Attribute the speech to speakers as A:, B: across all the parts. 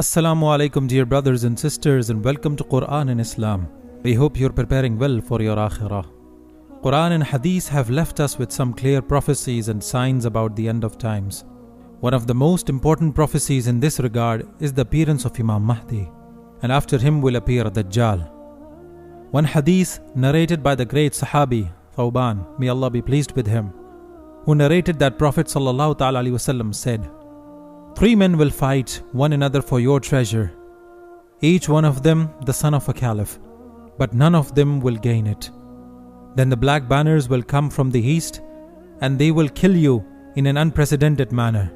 A: Assalamu alaikum, dear brothers and sisters, and welcome to Quran and Islam. We hope you're preparing well for your akhirah. Quran and Hadith have left us with some clear prophecies and signs about the end of times. One of the most important prophecies in this regard is the appearance of Imam Mahdi, and after him will appear Dajjal. One hadith narrated by the great Sahabi, Thawban, may Allah be pleased with him, who narrated that Prophet ﷺ said, "Three men will fight one another for your treasure, each one of them the son of a caliph, but none of them will gain it. Then the black banners will come from the east, and they will kill you in an unprecedented manner."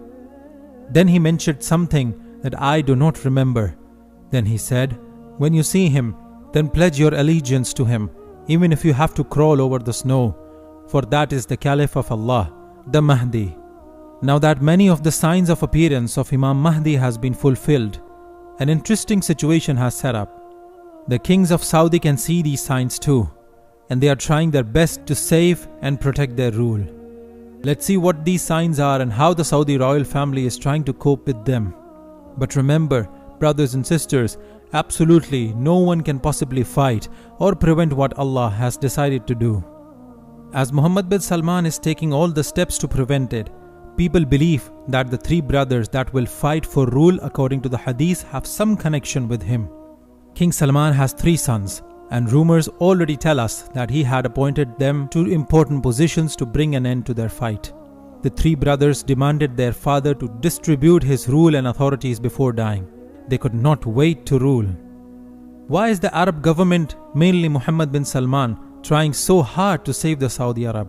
A: Then he mentioned something that I do not remember. Then he said, "When you see him, then pledge your allegiance to him, even if you have to crawl over the snow, for that is the Caliph of Allah, the Mahdi." Now that many of the signs of appearance of Imam Mahdi has been fulfilled, an interesting situation has set up. The kings of Saudi can see these signs too, and they are trying their best to save and protect their rule. Let's see what these signs are and how the Saudi royal family is trying to cope with them. But remember, brothers and sisters, absolutely no one can possibly fight or prevent what Allah has decided to do. As Muhammad bin Salman is taking all the steps to prevent it, people believe that the three brothers that will fight for rule according to the hadith have some connection with him. King Salman has three sons, and rumors already tell us that he had appointed them to important positions to bring an end to their fight. The three brothers demanded their father to distribute his rule and authorities before dying. They could not wait to rule. Why is the Arab government, mainly Muhammad bin Salman, trying so hard to save the Saudi Arab?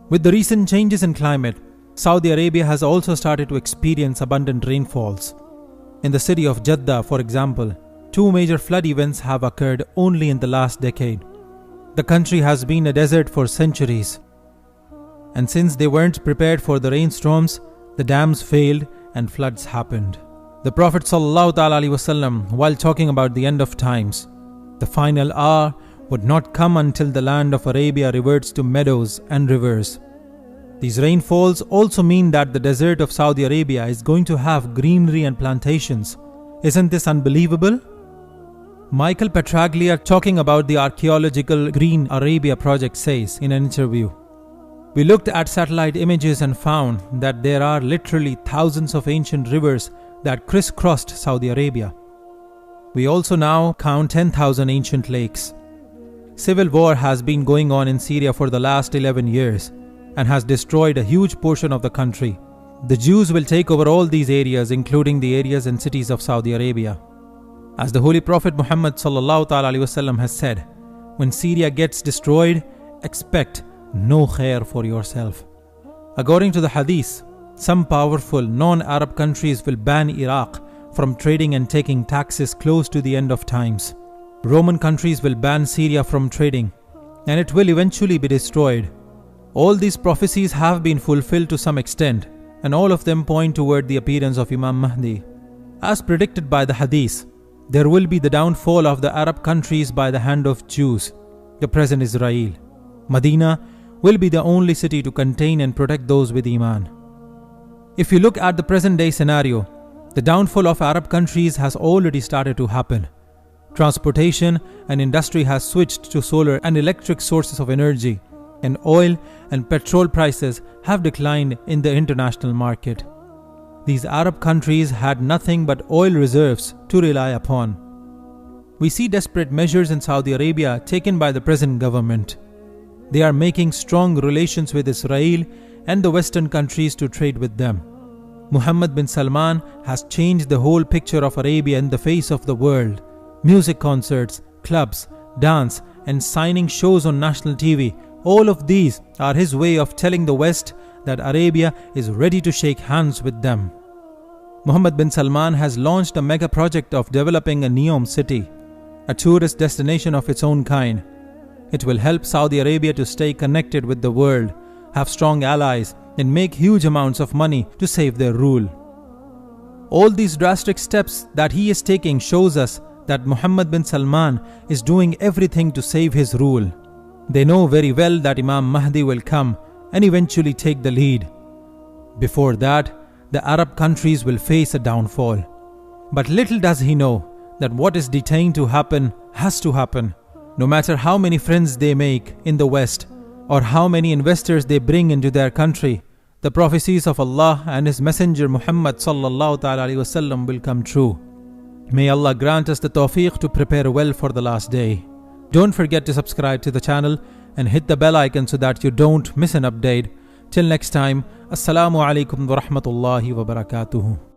A: With the recent changes in climate, Saudi Arabia has also started to experience abundant rainfalls. In the city of Jeddah, for example, 2 major flood events have occurred only in the last decade. The country has been a desert for centuries. And since they weren't prepared for the rainstorms, the dams failed and floods happened. The Prophet ﷺ, while talking about the end of times, the final hour would not come until the land of Arabia reverts to meadows and rivers. These rainfalls also mean that the desert of Saudi Arabia is going to have greenery and plantations. Isn't this unbelievable? Michael Petraglia, talking about the archaeological Green Arabia project, says in an interview, "We looked at satellite images and found that there are literally thousands of ancient rivers that crisscrossed Saudi Arabia. We also now count 10,000 ancient lakes." Civil war has been going on in Syria for the last 11 years and has destroyed a huge portion of the country. The Jews will take over all these areas, including the areas and cities of Saudi Arabia. As the Holy Prophet Muhammad ﷺ has said, when Syria gets destroyed, expect no khair for yourself. According to the hadith, some powerful non-Arab countries will ban Iraq from trading and taking taxes close to the end of times. Roman countries will ban Syria from trading, and it will eventually be destroyed. All these prophecies have been fulfilled to some extent, and all of them point toward the appearance of Imam Mahdi. As predicted by the hadith, there will be the downfall of the Arab countries by the hand of Jews, the present Israel. Medina will be the only city to contain and protect those with Iman. If you look at the present day scenario, the downfall of Arab countries has already started to happen. Transportation and industry has switched to solar and electric sources of energy, and oil and petrol prices have declined in the international market. These Arab countries had nothing but oil reserves to rely upon. We see desperate measures in Saudi Arabia taken by the present government. They are making strong relations with Israel and the Western countries to trade with them. Muhammad bin Salman has changed the whole picture of Arabia in the face of the world. Music concerts, clubs, dance, and signing shows on national TV, all of these are his way of telling the West that Arabia is ready to shake hands with them. Muhammad bin Salman has launched a mega project of developing a Neom city, a tourist destination of its own kind. It will help Saudi Arabia to stay connected with the world, have strong allies, and make huge amounts of money to save their rule. All these drastic steps that he is taking shows us that Muhammad bin Salman is doing everything to save his rule. They know very well that Imam Mahdi will come and eventually take the lead. Before that, the Arab countries will face a downfall. But little does he know that what is detained to happen has to happen. No matter how many friends they make in the West or how many investors they bring into their country, the prophecies of Allah and His Messenger Muhammad sallallahu ta'ala alayhi wasallam will come true. May Allah grant us the tawfiq to prepare well for the last day. Don't forget to subscribe to the channel and hit the bell icon so that you don't miss an update. Till next time, Assalamu alaikum wa rahmatullahi wa barakatuhu.